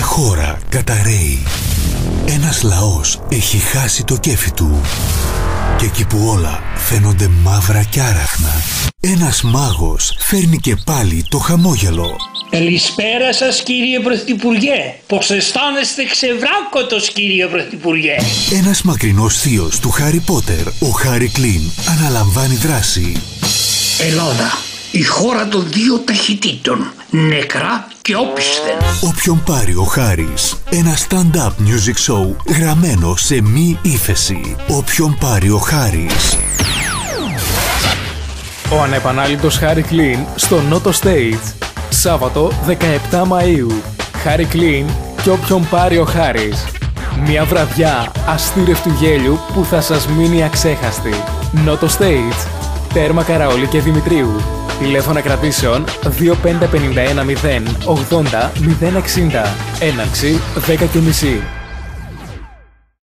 χώρα καταραίει. Ένας λαός έχει χάσει το κέφι του. Και εκεί που όλα φαίνονται μαύρα κι άραχνα, ένας μάγος φέρνει και πάλι το χαμόγελο. Καλησπέρα σας κύριε Πρωθυπουργέ. Πως αισθάνεστε ξεβράκωτος κύριε Πρωθυπουργέ. Ένας μακρινός θείος του Χάρι Πότερ, ο Χάρι Κλίν, αναλαμβάνει δράση. Ελλάδα, η χώρα των δύο ταχυτήτων, νεκρά και όπισθεν. Όποιον πάρει ο Χάρης, ένα stand-up music show γραμμένο σε μη ύφεση. Όποιον πάρει ο Χάρης. Ο ανεπανάληπτος Χάρι Κλίν στο Νότο Stage. Σάββατο 17 Μαΐου. Χάρι Κλίν και όποιον πάρει ο Χάρης. Μια βραδιά αστήρευτου γέλιου που θα σας μείνει αξέχαστη. Νότο Stage. Τέρμα Καραόλη και Δημητρίου. Τηλέφωνα κρατήσεων 25510 80 060. Έναρξη 10:30.